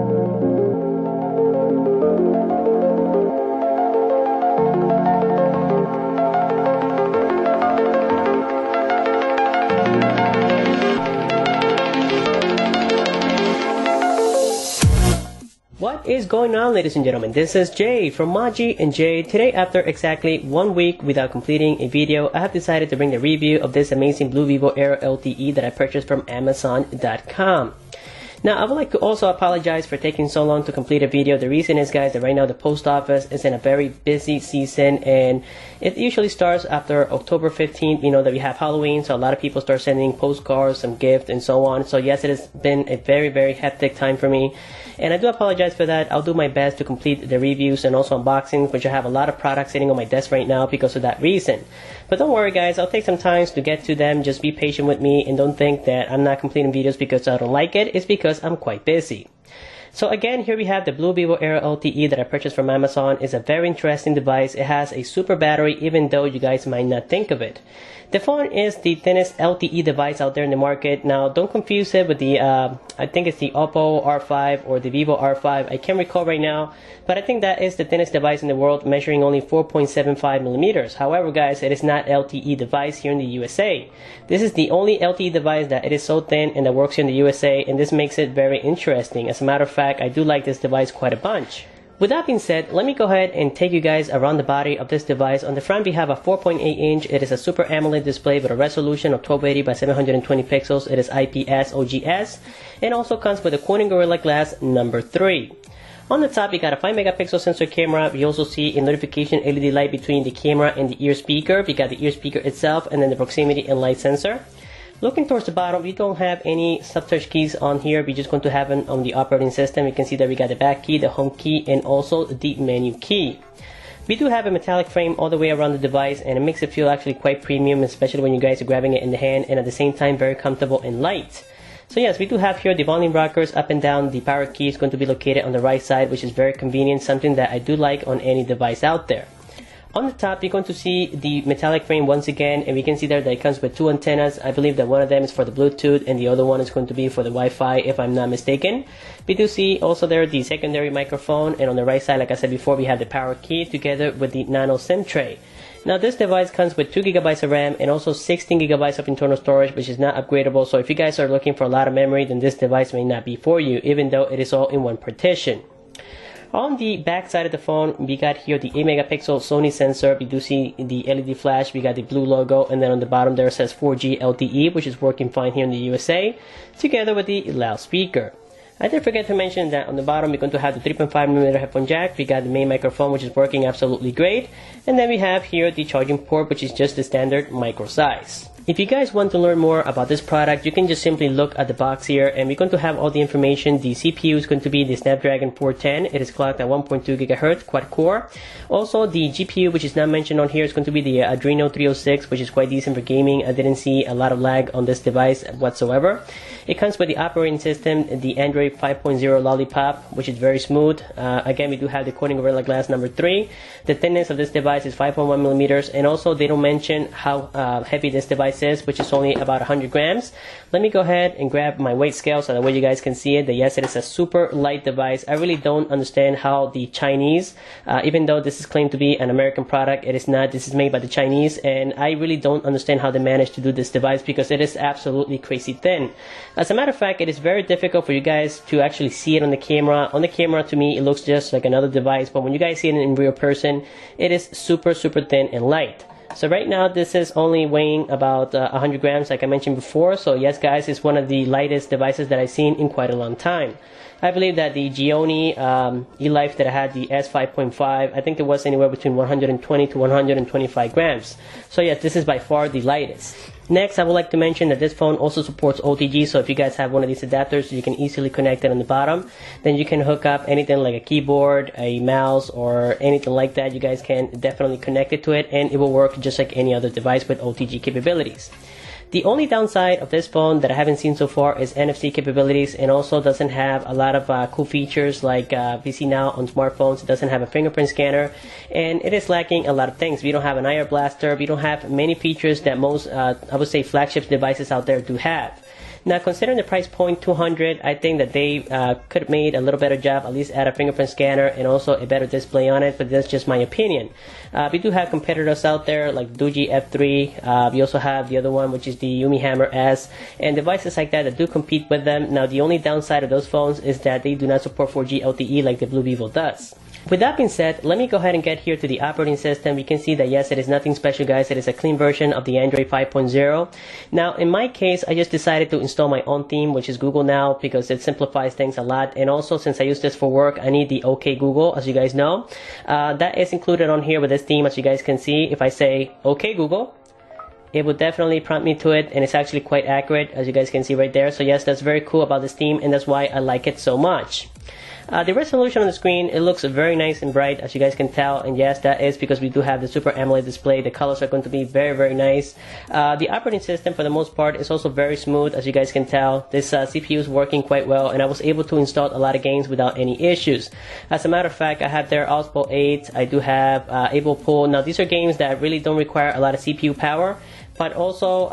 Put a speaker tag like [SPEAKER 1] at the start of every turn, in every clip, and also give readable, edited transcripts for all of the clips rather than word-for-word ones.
[SPEAKER 1] What is going on, ladies and gentlemen? This is Jay from Maji and Jay. Today, after exactly 1 week without completing a video, I have decided to bring the review of this amazing Blu Vivo Air LTE that I purchased from Amazon.com. Now, I would like to also apologize for taking so long to complete a video. The reason is, guys, that right now the post office is in a very busy season, and it usually starts after October 15th, you know, that we have Halloween, so a lot of people start sending postcards, some gifts, and so on. So yes, it has been a very, very hectic time for me, and I do apologize for that. I'll do my best to complete the reviews and also unboxings, which I have a lot of products sitting on my desk right now because of that reason. But don't worry, guys, I'll take some time to get to them. Just be patient with me, and don't think that I'm not completing videos because I don't like it. It's because I'm quite busy. So again, here we have the Blu Vivo Air LTE that I purchased from Amazon. It's a very interesting device. It has a super battery, even though you guys might not think of it. The phone is the thinnest LTE device out there in the market. Now, don't confuse it with the, I think it's the Oppo R5 or the Vivo R5. I can't recall right now, but I think that is the thinnest device in the world, measuring only 4.75 millimeters. However, guys, it is not LTE device here in the USA. This is the only LTE device that it is so thin and that works here in the USA, and this makes it very interesting. As a matter of fact, I do like this device quite a bunch. With that being said, let me go ahead and take you guys around the body of this device. On the front, we have a 4.8 inch. It is a Super AMOLED display with a resolution of 1280 by 720 pixels. It is IPS OGS, and also comes with a Corning Gorilla Glass number 3. On the top, we got a 5 megapixel sensor camera. We also see a notification LED light between the camera and the ear speaker. We got the ear speaker itself, and then the proximity and light sensor. Looking towards the bottom, we don't have any sub-touch keys on here. We're just going to have them on the operating system. You can see that we got the back key, the home key, and also the menu key. We do have a metallic frame all the way around the device, and it makes it feel actually quite premium, especially when you guys are grabbing it in the hand, and at the same time very comfortable and light. So yes, we do have here the volume rockers up and down. The power key is going to be located on the right side, which is very convenient, something that I do like on any device out there. On the top, you're going to see the metallic frame once again, and we can see there that it comes with two antennas. I believe that one of them is for the Bluetooth and the other one is going to be for the Wi-Fi, if I'm not mistaken. We do see also there the secondary microphone, and on the right side, like I said before, we have the power key together with the nano SIM tray. Now, this device comes with 2 GB of RAM and also 16 GB of internal storage, which is not upgradable. So if you guys are looking for a lot of memory, then this device may not be for you, even though it is all in one partition. On the back side of the phone, we got here the 8 megapixel Sony sensor. We do see the LED flash. We got the blue logo, and then on the bottom there it says 4G LTE, which is working fine here in the USA, together with the loudspeaker. I did forget to mention that on the bottom we're going to have the 3.5mm headphone jack. We got the main microphone, which is working absolutely great, and then we have here the charging port, which is just the standard micro size. If you guys want to learn more about this product, you can just simply look at the box here, and we're going to have all the information. The CPU is going to be the Snapdragon 410. It is clocked at 1.2 GHz quad core. Also, the GPU, which is not mentioned on here, is going to be the Adreno 306, which is quite decent for gaming. I didn't see a lot of lag on this device whatsoever. It comes with the operating system, the Android 5.0 Lollipop, which is very smooth. Again, we do have the Corning Gorilla Glass number 3. The thickness of this device is 5.1 millimeters, and also they don't mention how heavy this device is, which is only about 100 grams. Let me go ahead and grab my weight scale so that way you guys can see it. That yes, it is a super light device. I really don't understand how the Chinese, even though this is claimed to be an American product, it is not. This is made by the Chinese, and I really don't understand how they managed to do this device because it is absolutely crazy thin. As a matter of fact, it is very difficult for you guys to actually see it on the camera. On the camera, to me, it looks just like another device, but when you guys see it in real person, it is super, super thin and light. So right now, this is only weighing about 100 grams, like I mentioned before. So yes, guys, it's one of the lightest devices that I've seen in quite a long time. I believe that the Gionee eLife that I had, the S5.5, I think it was anywhere between 120 to 125 grams. So yes, this is by far the lightest. Next, I would like to mention that this phone also supports OTG, so if you guys have one of these adapters, you can easily connect it on the bottom. Then you can hook up anything like a keyboard, a mouse, or anything like that. You guys can definitely connect it to it, and it will work just like any other device with OTG capabilities. The only downside of this phone that I haven't seen so far is NFC capabilities, and also doesn't have a lot of cool features like we see now on smartphones. It doesn't have a fingerprint scanner, and it is lacking a lot of things. We don't have an IR blaster. We don't have many features that most, I would say, flagship devices out there do have. Now, considering the price point $200, I think that they could have made a little better job, at least add a fingerprint scanner and also a better display on it, but that's just my opinion. We do have competitors out there like Doogee F3. We also have the other one, which is the Yumi Hammer S, and devices like that do compete with them. Now, the only downside of those phones is that they do not support 4G LTE like the Blu Vivo does. With that being said, let me go ahead and get here to the operating system. You can see that yes, it is nothing special, guys. It is a clean version of the Android 5.0. Now, in my case, I just decided to install my own theme, which is Google Now, because it simplifies things a lot. And also, since I use this for work, I need the OK Google, as you guys know. That is included on here with this theme, as you guys can see. If I say OK Google, it will definitely prompt me to it, and it's actually quite accurate, as you guys can see right there. So yes, that's very cool about this theme, and that's why I like it so much. The resolution on the screen, it looks very nice and bright, as you guys can tell, and yes, that is because we do have the Super AMOLED display. The colors are going to be very, very nice. The operating system, for the most part, is also very smooth, as you guys can tell. This CPU is working quite well, and I was able to install a lot of games without any issues. As a matter of fact, I have there Ospo 8, I do have Able Pool. Now, these are games that really don't require a lot of CPU power, but also,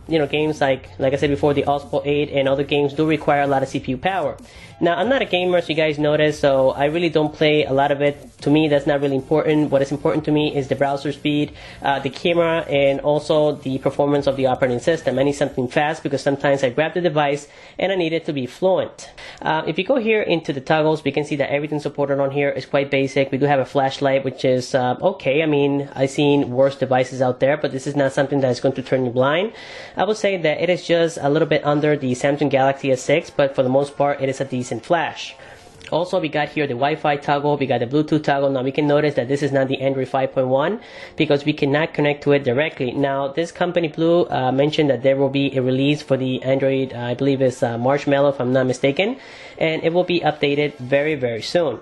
[SPEAKER 1] games like I said before, the Ospo 8 and other games do require a lot of CPU power. Now, I'm not a gamer, as you guys noticed, so I really don't play a lot of it. To me, that's not really important. What is important to me is the browser speed, the camera, and also the performance of the operating system. I need something fast because sometimes I grab the device and I need it to be fluent. If you go here into the toggles, we can see that everything supported on here is quite basic. We do have a flashlight, which is okay. I mean, I've seen worse devices out there, but this is not something that is going to turn you blind. I would say that it is just a little bit under the Samsung Galaxy S6, but for the most part, it is a decent flash. Also, we got here the Wi-Fi toggle, we got the Bluetooth toggle. Now, we can notice that this is not the Android 5.1 because we cannot connect to it directly. Now, this company Blu mentioned that there will be a release for the Android, I believe it's Marshmallow, if I'm not mistaken, and it will be updated very, very soon.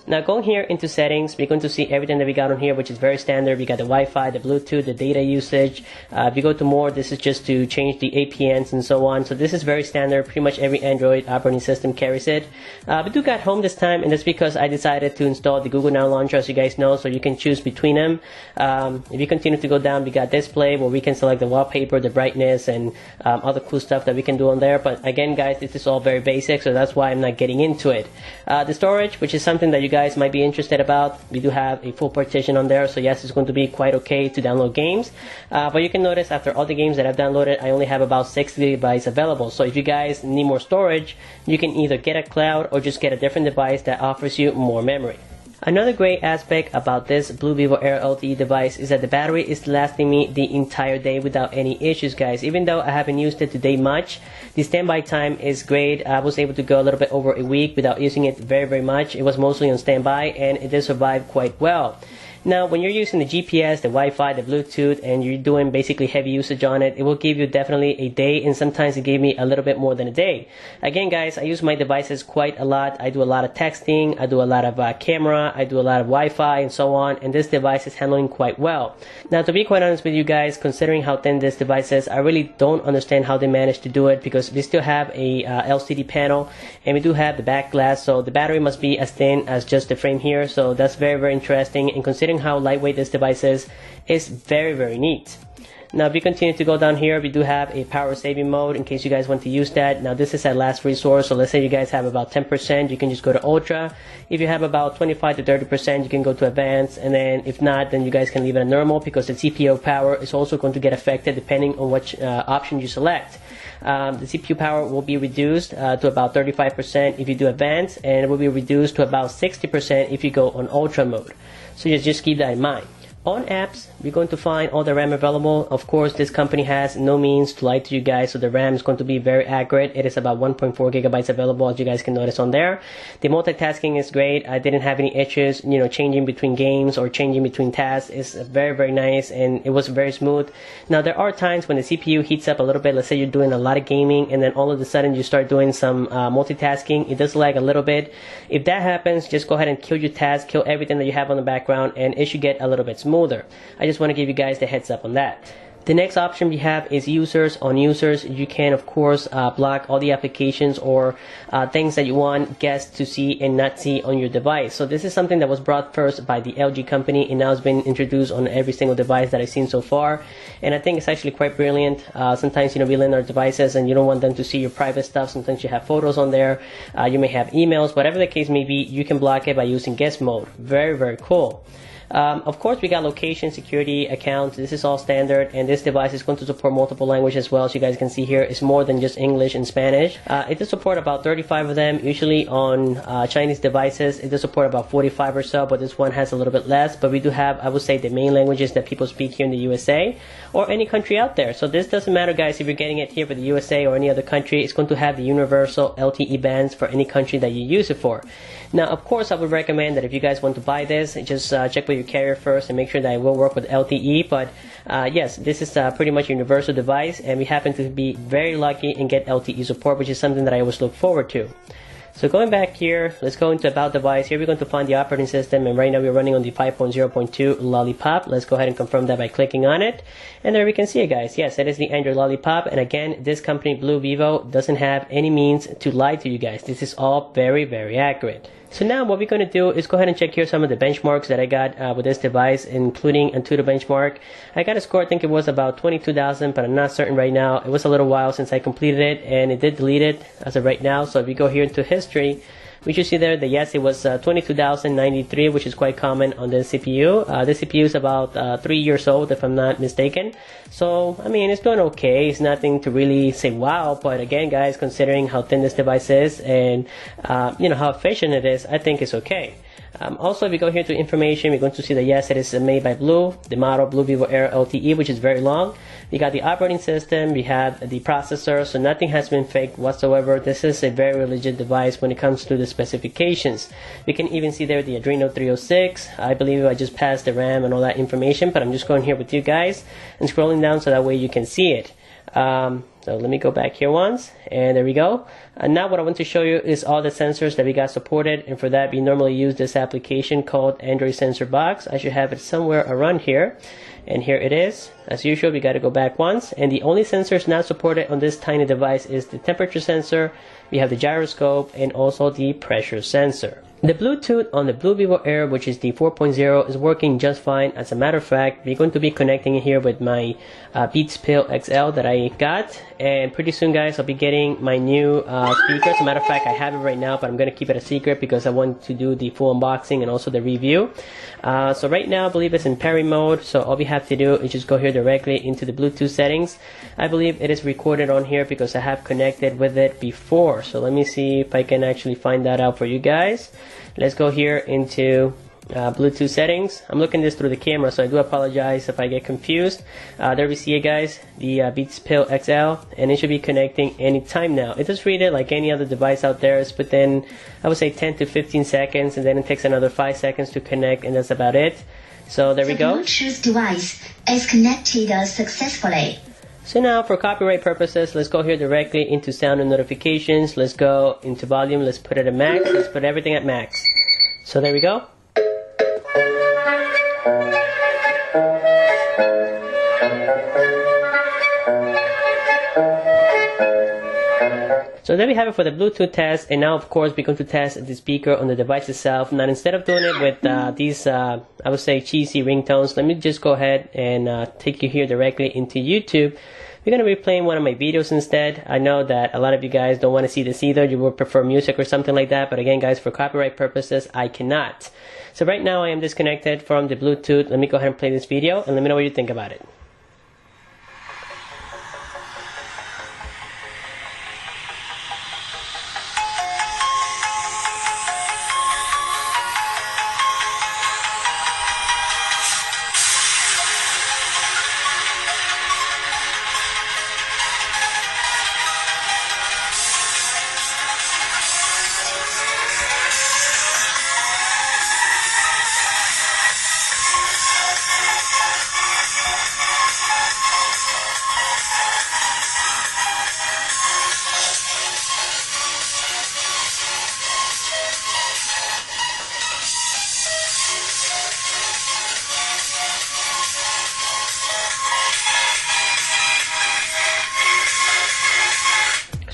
[SPEAKER 1] Now, going here into settings, we're going to see everything that we got on here, which is very standard. We got the Wi-Fi, the Bluetooth, the data usage. If you go to more, this is just to change the APNs and so on. So this is very standard. Pretty much every Android operating system carries it. We do got home this time, and that's because I decided to install the Google Now Launcher, as you guys know, so you can choose between them. If you continue to go down, we got display, where we can select the wallpaper, the brightness, and other cool stuff that we can do on there. But again, guys, this is all very basic, so that's why I'm not getting into it. The storage, which is something that you guys might be interested about, we do have a full partition on there, so yes, it's going to be quite okay to download games. But you can notice after all the games that I've downloaded, I only have about 6 GB available. So if you guys need more storage, you can either get a cloud or just get a different device that offers you more memory. Another great aspect about this Blu Vivo Air LTE device is that the battery is lasting me the entire day without any issues, guys. Even though I haven't used it today much, the standby time is great. I was able to go a little bit over a week without using it very, very much. It was mostly on standby, and it did survive quite well. Now, when you're using the GPS, the Wi-Fi, the Bluetooth, and you're doing basically heavy usage on it, it will give you definitely a day, and sometimes it gave me a little bit more than a day. Again, guys, I use my devices quite a lot. I do a lot of texting, I do a lot of camera, I do a lot of Wi-Fi, and so on, and this device is handling quite well. Now, to be quite honest with you guys, considering how thin this device is, I really don't understand how they managed to do it, because we still have a LCD panel, and we do have the back glass, so the battery must be as thin as just the frame here, so that's very, very interesting, and considering how lightweight this device is very, very neat. Now, if we continue to go down here, we do have a power saving mode in case you guys want to use that. Now, this is at last resort, so let's say you guys have about 10%, you can just go to Ultra. If you have about 25 to 30%, you can go to Advanced, and then if not, then you guys can leave it at Normal, because the CPU power is also going to get affected depending on which option you select. The CPU power will be reduced to about 35% if you do Advanced, and it will be reduced to about 60% if you go on Ultra mode. So just keep that in mind. On apps, we're going to find all the RAM available. Of course, this company has no means to lie to you guys, so the RAM is going to be very accurate. It is about 1.4 gigabytes available, as you guys can notice on there. The multitasking is great. I didn't have any issues, changing between games or changing between tasks. It's very, very nice, and it was very smooth. Now, there are times when the CPU heats up a little bit. Let's say you're doing a lot of gaming, and then all of a sudden you start doing some multitasking. It does lag a little bit. If that happens, just go ahead and kill your task, kill everything that you have on the background, and it should get a little bit smoother. I just want to give you guys the heads up on that. The next option we have is users. On users, you can of course block all the applications or things that you want guests to see and not see on your device. So this is something that was brought first by the LG company, and now it's been introduced on every single device that I've seen so far. And I think it's actually quite brilliant. Sometimes, you know, we lend our devices and you don't want them to see your private stuff. Sometimes you have photos on there. You may have emails, whatever the case may be, you can block it by using guest mode. Very, very cool. Of course, we got location, security, accounts. This is all standard, and this device is going to support multiple languages as well. As you guys can see here, it's more than just English and Spanish. It does support about 35 of them. Usually on Chinese devices, it does support about 45 or so, but this one has a little bit less. But we do have, I would say, the main languages that people speak here in the USA or any country out there. So this doesn't matter, guys, if you're getting it here for the USA or any other country. It's going to have the universal LTE bands for any country that you use it for. Now, of course, I would recommend that if you guys want to buy this, just check with your carrier first and make sure that it will work with LTE. But yes, this is pretty much a universal device, and we happen to be very lucky and get LTE support, which is something that I always look forward to. So going back here, let's go into About Device. Here we're going to find the operating system, and right now we're running on the 5.0.2 Lollipop. Let's go ahead and confirm that by clicking on it. And there we can see it, guys. Yes, it is the Android Lollipop. And again, this company, Blu Vivo, doesn't have any means to lie to you guys. This is all very, very accurate. So now what we're going to do is go ahead and check here some of the benchmarks that I got with this device, including Antutu benchmark. I got a score, I think it was about 22,000, but I'm not certain right now. It was a little while since I completed it, and it did delete it as of right now. So if we go here into history, we should see there that yes, it was 22,093, which is quite common on the CPU. The CPU is about 3 years old, if I'm not mistaken. So, I mean, it's doing okay. It's nothing to really say wow, but again, guys, considering how thin this device is and you know how efficient it is, I think it's okay. Also, if we go here to information, we're going to see that yes, it is made by Blu, the model Blu Vivo Air LTE, which is very long. We got the operating system, we have the processor, so nothing has been faked whatsoever. This is a very legit device when it comes to the specifications. We can even see there the Adreno 306. I believe I just passed the RAM and all that information, but I'm just going here with you guys and scrolling down so that way you can see it. So let me go back here once, and there we go. And now what I want to show you is all the sensors that we got supported, and for that we normally use this application called Android Sensor Box. I should have it somewhere around here, and here it is. As usual, we got to go back once, and the only sensors not supported on this tiny device is the temperature sensor, we have the gyroscope, and also the pressure sensor. The Bluetooth on the Blu Vivo Air, which is the 4.0, is working just fine. As a matter of fact, we're going to be connecting it here with my Beats Pill XL that I got, and pretty soon, guys, I'll be getting my new speaker. As a matter of fact, I have it right now, but I'm going to keep it a secret because I want to do the full unboxing and also the review. So right now, I believe it's in Perry mode, so all we have to do is just go here directly into the Bluetooth settings. I believe it is recorded on here because I have connected with it before. So let me see if I can actually find that out for you guys. Let's go here into Bluetooth settings. I'm looking this through the camera, so I do apologize if I get confused. There we see it, guys, the Beats Pill XL, and it should be connecting anytime now. It does read it like any other device out there. It's within, I would say, 10 to 15 seconds, and then it takes another 5 seconds to connect, and that's about it. So there we go.
[SPEAKER 2] The Bluetooth device is connected successfully.
[SPEAKER 1] So now for copyright purposes, let's go here directly into sound and notifications. Let's go into volume. Let's put it at max. Let's put everything at max. So there we go. So there we have it for the Bluetooth test, and now of course we're going to test the speaker on the device itself. Now instead of doing it with these, I would say, cheesy ringtones, let me just go ahead and take you here directly into YouTube. We're going to be playing one of my videos instead. I know that a lot of you guys don't want to see this either. You would prefer music or something like that, but again, guys, for copyright purposes, I cannot. So right now I am disconnected from the Bluetooth. Let me go ahead and play this video and let me know what you think about it.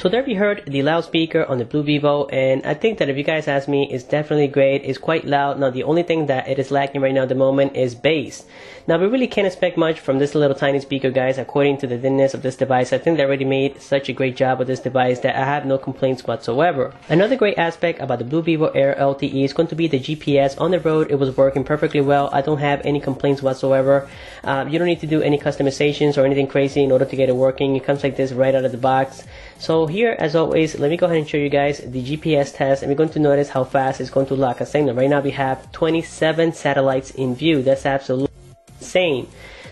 [SPEAKER 1] So there we heard the loudspeaker on the Blu Vivo, and I think that if you guys ask me, it's definitely great. It's quite loud. Now the only thing that it is lacking right now at the moment is bass. Now we really can't expect much from this little tiny speaker, guys. According to the thinness of this device, I think they already made such a great job with this device that I have no complaints whatsoever. Another great aspect about the Blu Vivo Air LTE is going to be the GPS. On the road, it was working perfectly well. I don't have any complaints whatsoever. You don't need to do any customizations or anything crazy in order to get it working. It comes like this right out of the box. So here, as always, let me go ahead and show you guys the GPS test, and we're going to notice how fast it's going to lock a signal. Right now we have 27 satellites in view. That's absolutely insane.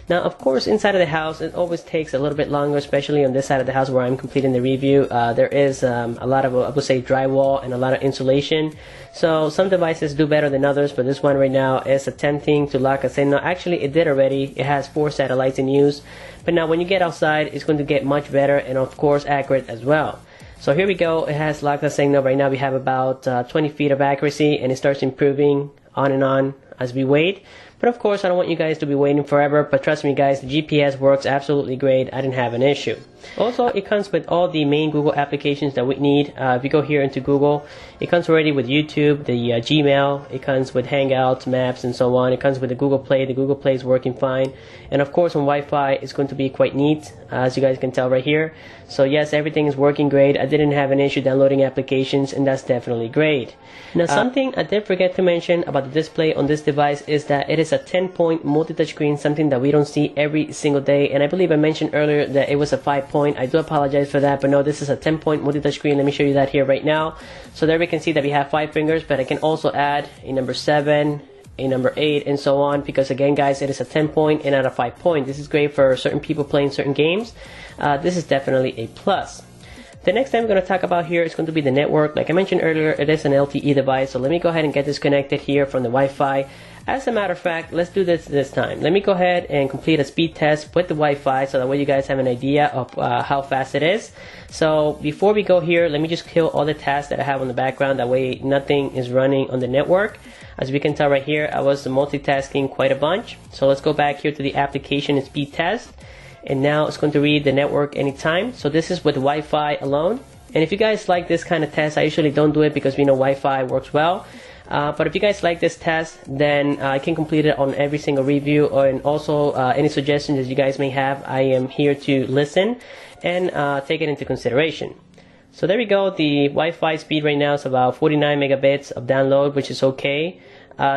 [SPEAKER 1] Now, of course, inside of the house, it always takes a little bit longer, especially on this side of the house where I'm completing the review. There is a lot of, I would say, drywall and a lot of insulation. So some devices do better than others, but this one right now is attempting to lock a signal. Actually, it did already. It has 4 satellites in use. But now when you get outside, it's going to get much better and, of course, accurate as well. So here we go. It has locked a signal. Right now we have about 20 feet of accuracy, and it starts improving on and on as we wait. But of course, I don't want you guys to be waiting forever, but trust me guys, the GPS works absolutely great. I didn't have an issue. Also, it comes with all the main Google applications that we need. If you go here into Google, it comes already with YouTube, the Gmail, it comes with Hangouts, Maps, and so on. It comes with the Google Play. The Google Play is working fine. And of course, on Wi-Fi, it's going to be quite neat, as you guys can tell right here. So yes, everything is working great. I didn't have an issue downloading applications, and that's definitely great. Now, something I did forget to mention about the display on this device is that it is a 10-point multi-touch screen, something that we don't see every single day. And I believe I mentioned earlier that it was a 5-point. I do apologize for that, but no, this is a 10-point multi-touch screen. Let me show you that here right now. So there we can see that we have 5 fingers, but I can also add a number 7, a number 8, and so on, because again guys, it is a 10-point and not a 5-point. This is great for certain people playing certain games. This is definitely a plus. The next thing we're going to talk about here is going to be the network. Like I mentioned earlier, it is an LTE device, so let me go ahead and get this connected here from the Wi-Fi. As a matter of fact, let's do this time. Let me go ahead and complete a speed test with the Wi-Fi so that way you guys have an idea of how fast it is. So before we go here, let me just kill all the tasks that I have on the background. That way nothing is running on the network. As we can tell right here, I was multitasking quite a bunch. So let's go back here to the application and speed test. And now it's going to read the network anytime. So this is with Wi-Fi alone. And if you guys like this kind of test, I usually don't do it because we know Wi-Fi works well. But if you guys like this test, then I can complete it on every single review. And also any suggestions that you guys may have, I am here to listen and take it into consideration. So there we go. The Wi-Fi speed right now is about 49 megabits of download, which is okay.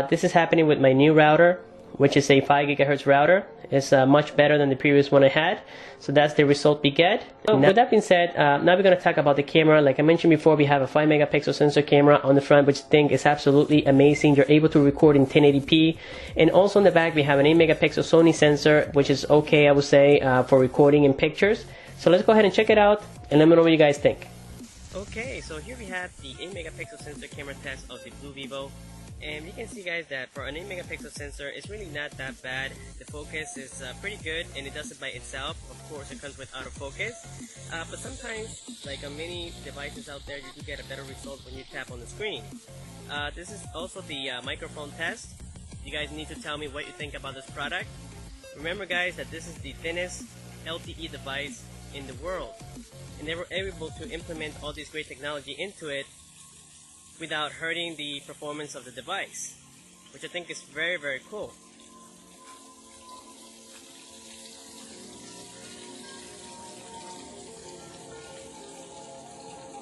[SPEAKER 1] This is happening with my new router, which is a 5 gigahertz router. It's much better than the previous one I had. So that's the result we get. So with that being said, now we're going to talk about the camera. Like I mentioned before, we have a 5 megapixel sensor camera on the front, which I think is absolutely amazing. You're able to record in 1080p. And also in the back, we have an 8 megapixel Sony sensor, which is okay, I would say, for recording in pictures. So let's go ahead and check it out and let me know what you guys think. Okay, so here we have the 8 megapixel sensor camera test of the Blu Vivo. And you can see guys that for an 8 megapixel sensor, it's really not that bad. The focus is pretty good, and it does it by itself. Of course, it comes with autofocus. But sometimes, like on many devices out there, you do get a better result when you tap on the screen. This is also the microphone test. You guys need to tell me what you think about this product. Remember guys that this is the thinnest LTE device in the world. And they were able to implement all this great technology into it without hurting the performance of the device, which I think is very, very cool.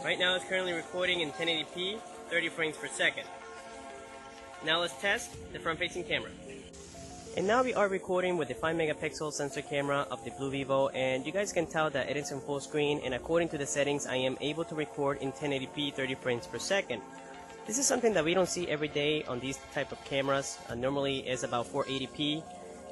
[SPEAKER 1] Right now it's currently recording in 1080p, 30 frames per second. Now let's test the front-facing camera. And now we are recording with the 5 megapixel sensor camera of the Blu Vivo, and you guys can tell that it is in full screen, and according to the settings I am able to record in 1080p 30 frames per second. This is something that we don't see every day on these type of cameras. Normally it's about 480p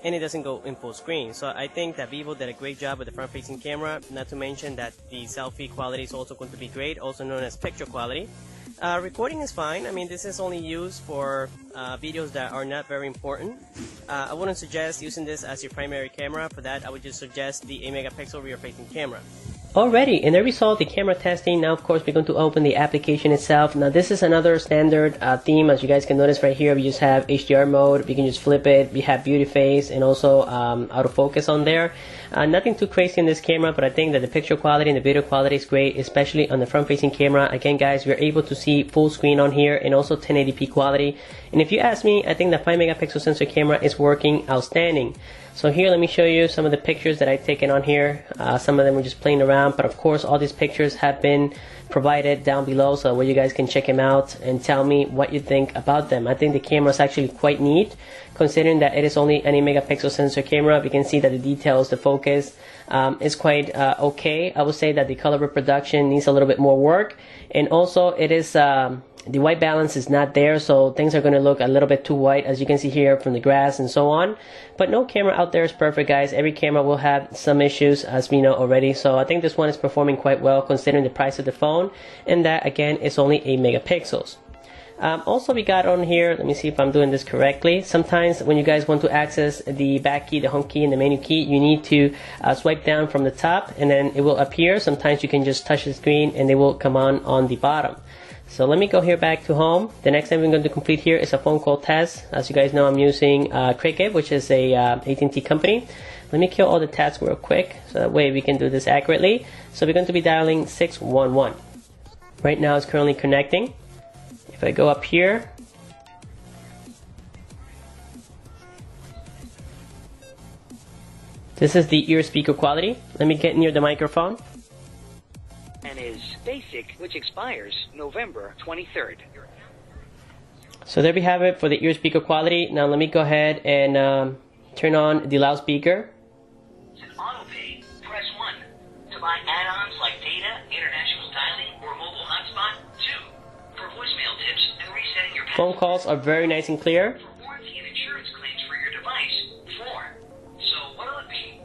[SPEAKER 1] and it doesn't go in full screen. So I think that Vivo did a great job with the front facing camera, not to mention that the selfie quality is also going to be great, also known as picture quality. Recording is fine. I mean, this is only used for videos that are not very important. I wouldn't suggest using this as your primary camera. For that, I would just suggest the 8 megapixel rear facing camera. Alrighty, and there we saw the camera testing. Now of course we're going to open the application itself. Now this is another standard theme. As you guys can notice right here, we just have HDR mode. We can just flip it. We have beauty face and also autofocus on there. Nothing too crazy in this camera, but I think that the picture quality and the video quality is great, especially on the front facing camera. Again guys, we're able to see full screen on here and also 1080p quality. And if you ask me, I think the 5 megapixel sensor camera is working outstanding. So here, let me show you some of the pictures that I've taken on here. Some of them were just playing around, but of course all these pictures have been provided down below, so where you guys can check them out and tell me what you think about them. I think the camera is actually quite neat, considering that it is only an 8 megapixel sensor camera. We can see that the details, the focus is quite okay. I would say that the color reproduction needs a little bit more work, and also it is the white balance is not there, so things are going to look a little bit too white, as you can see here from the grass and so on. But no camera out there is perfect, guys. Every camera will have some issues, as we know already. So I think this one is performing quite well considering the price of the phone, and that again is only 8 megapixels. Also, we got on here, let me see if I'm doing this correctly. Sometimes when you guys want to access the back key, the home key, and the menu key, you need to swipe down from the top and then it will appear. Sometimes you can just touch the screen and they will come on the bottom. So let me go here back to home. The next thing we're going to complete here is a phone call test. As you guys know, I'm using Cricket, which is a AT&T company. Let me kill all the tabs real quick, so that way we can do this accurately. So we're going to be dialing 611. Right now it's currently connecting. If I go up here, this is the ear speaker quality. Let me get near the microphone.
[SPEAKER 3] And is basic, which expires November 23rd.
[SPEAKER 1] So there we have it for the ear speaker quality. Now let me go ahead and turn on the loudspeaker.
[SPEAKER 3] Auto pay, press 1. To buy add-ons like data, international dialing, or mobile hotspot, 2. For voicemail tips and resetting your
[SPEAKER 1] Phone calls are very nice and clear.
[SPEAKER 3] For warranty and insurance claims for your device, 4. So what'll it be?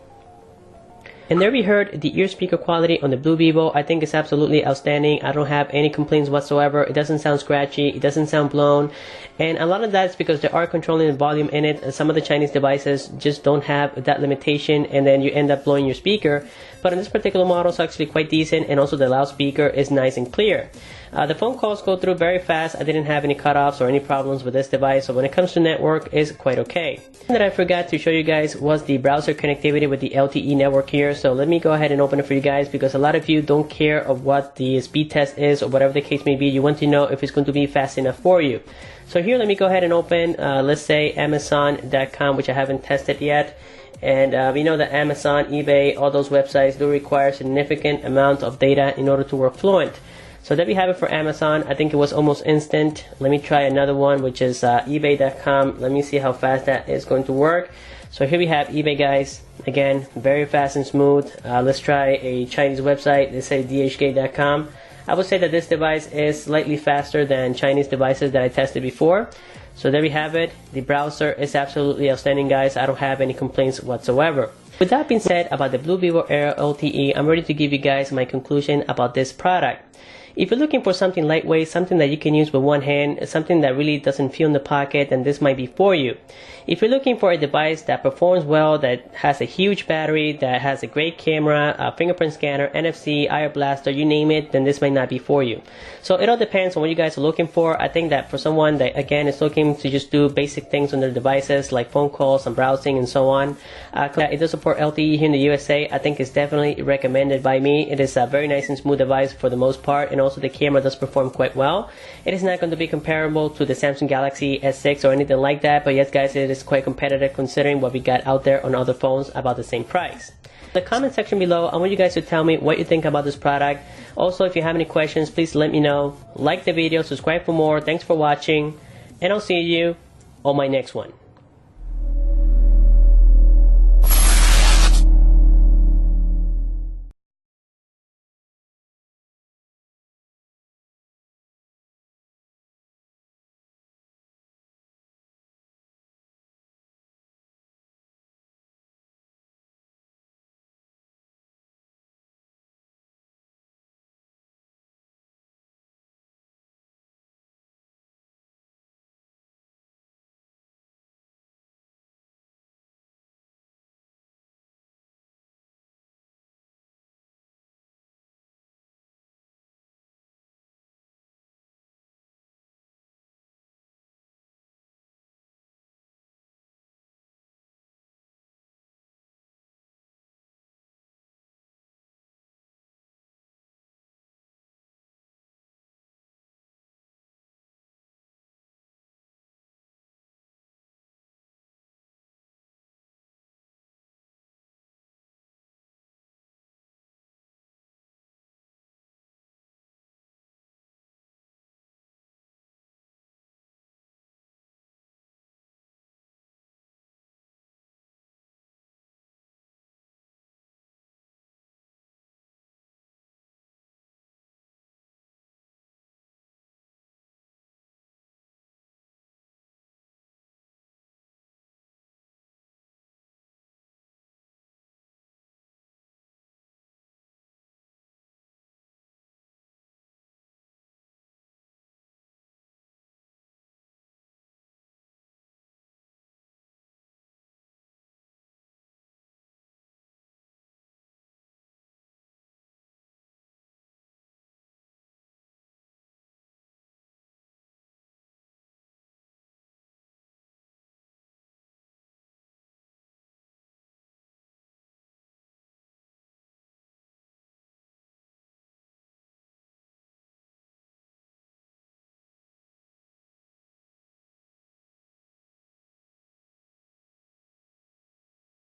[SPEAKER 1] And there we heard the ear speaker quality on the Blu Vivo. I think it's absolutely outstanding. I don't have any complaints whatsoever. It doesn't sound scratchy. It doesn't sound blown. And a lot of that is because they are controlling the volume in it. Some of the Chinese devices just don't have that limitation, and then you end up blowing your speaker. But in this particular model, it's actually quite decent, and also the loudspeaker is nice and clear. The phone calls go through very fast. I didn't have any cutoffs or any problems with this device, so when it comes to network, it's quite okay. One that I forgot to show you guys was the browser connectivity with the LTE network here. So let me go ahead and open it for you guys, because a lot of you don't care of what the speed test is or whatever the case may be. You want to know if it's going to be fast enough for you. So here, let me go ahead and open, let's say Amazon.com, which I haven't tested yet. And we know that Amazon, eBay, all those websites do require significant amount of data in order to work fluent. So there we have it for Amazon. I think it was almost instant. Let me try another one, which is eBay.com. Let me see how fast that is going to work. So here we have eBay, guys. Again, very fast and smooth. Let's try a Chinese website. Let's say dhk.com. I would say that this device is slightly faster than Chinese devices that I tested before. So there we have it. The browser is absolutely outstanding, guys. I don't have any complaints whatsoever. With that being said about the Blu Vivo Aero LTE, I'm ready to give you guys my conclusion about this product. If you're looking for something lightweight, something that you can use with one hand, something that really doesn't feel in the pocket, then this might be for you. If you're looking for a device that performs well, that has a huge battery, that has a great camera, a fingerprint scanner, NFC, IR blaster, you name it, then this might not be for you. So it all depends on what you guys are looking for. I think that for someone that, again, is looking to just do basic things on their devices, like phone calls and browsing and so on, it does support LTE here in the USA. I think it's definitely recommended by me. It is a very nice and smooth device for the most part, and also the camera does perform quite well. It is not going to be comparable to the Samsung Galaxy S6 or anything like that, but yes, guys, it is quite competitive considering what we got out there on other phones about the same price. In the comment section below, I want you guys to tell me what you think about this product. Also, if you have any questions, please let me know. Like the video, subscribe for more. Thanks for watching, and I'll see you on my next one.